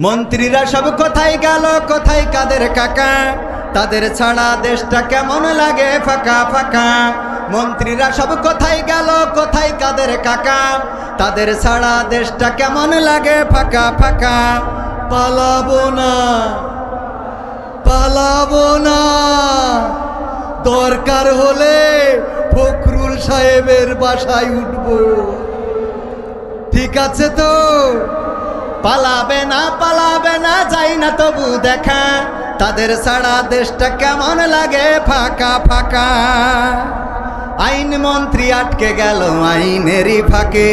মন্ত্রীরা সব কোথায় গেল, কোথায় কাদের কাকা? তাদের ছাড়া দেশটা কেমন লাগে ফাঁকা ফাঁকা। মন্ত্রীরা সব কোথায় গেল, কোথায় কাদের কাকা? তাদের ছাড়া দেশটা কেমন লাগে ফাঁকা ফাঁকা। পালাবো না, পালাবো না, দরকার হলে ফখরুল সাহেবের বাসায় উঠবো। ঠিক আছে তো? পালাবে না, যাই না তবু দেখা। তাদের ছাড়া দেশটা কেমন লাগে ফাঁকা ফাঁকা। আইন মন্ত্রী আটকে গেল আইনেরই ফাঁকে,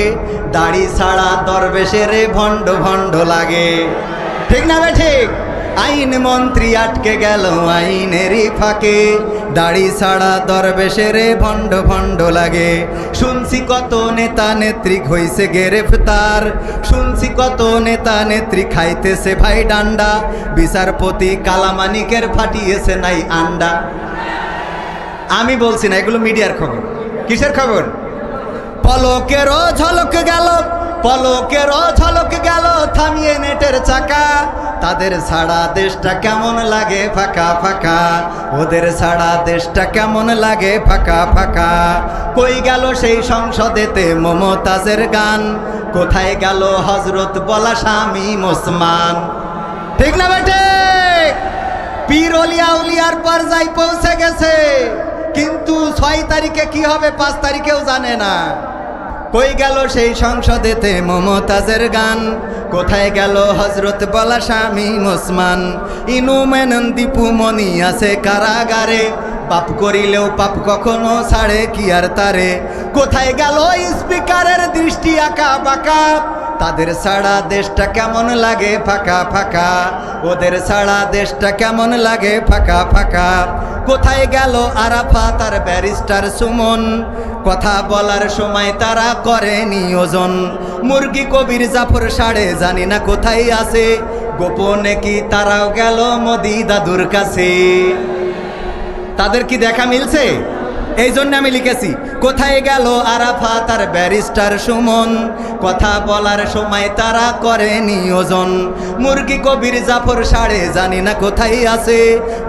দাড়ি ছাড়া দরবেশের ভণ্ড ভণ্ড লাগে। ঠিক না বে ঠিক? আইন মন্ত্রী আটকে গেল আইনেরই ফাঁকে, দাড়ি ছাড়া দরবেশের ভণ্ড ভণ্ড লাগে। শুনছি কত নেতা নেত্রী হইছে গ্রেফতার, শুনছি কত নেতা নেত্রী খাইতেছে ভাই ডান্ডা। বিচারপতি কালামানিকের ফাটিয়েছে নাই আন্ডা। আমি বলছি না, এগুলো মিডিয়ার খবর। কিসের খবর? পলকেরও ঝলক গেল, পলকেরও ঝলক গেল থামিয়ে নেটের চাকা। তাদের ছাড়া দেশটা কেমন লাগে ফাঁকা ফাঁকা, ওদের ছাড়া দেশটা কেমন লাগে ফাঁকা ফাঁকা। কই গেল সেই সংসদেতে মমতাজের গান, কোথায় গেল হজরত বলা স্বামী ওসমান? ঠিক না বেটে? পীর অলিয়া উলিয়ার পর্যায়ে পৌঁছে গেছে, কিন্তু 6 তারিখে কি হবে 5 তারিখেও জানে না। কই গেল সেই সংসদেতে মমতাজের গান, কোথায় গেল হজরত বলা স্বামী ওসমান? ইনু মেনন দীপু মনি আছে কারাগারে, পাপ করিলেও পাপ কখনো ছাড়ে কি আর তারে। কোথায় গেল স্পিকারের দৃষ্টি আঁকা বাঁকা? তাদের ছাড়া দেশটা কেমন লাগে ফাঁকা ফাঁকা, ওদের ছাড়া দেশটা কেমন লাগে ফাঁকা ফাঁকা। কোথায় গেল আরাফাত আর ব্যারিস্টার সুমন? কথা বলার সময় তারা করে নিয়োজন। মুরগি কবির জাফর সাড়ে জানি না কোথায় আছে, গোপনে কি তারাও গেল মোদি দাদুর কাছে? তাদের কি দেখা মিলছে? এই জন্য আমি লিখেছি, কোথায় গেল আরাফাত আর ব্যারিস্টার সুমন? কথা বলার সময় তারা করে নিয়োজন। মুরগি কবির জাফর সাড়ে জানি না কোথায় আছে,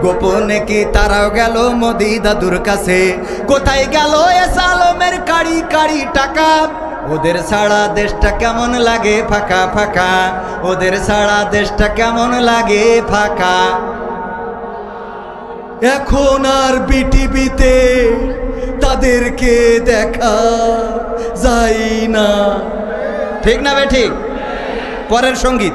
গোপনে কি তারাও গেল মোদি দাদুর কাছে? কোথায় গেল এস আলমের কাড়ি কাড়ি টাকা? ওদের ছাড়া দেশটা কেমন লাগে ফাঁকা ফাঁকা, ওদের ছাড়া দেশটা কেমন লাগে ফাঁকা। এখন আর বিটিভিতে তাদেরকে দেখা যায় না। ঠিক না বে ঠিক? পরের সঙ্গীত।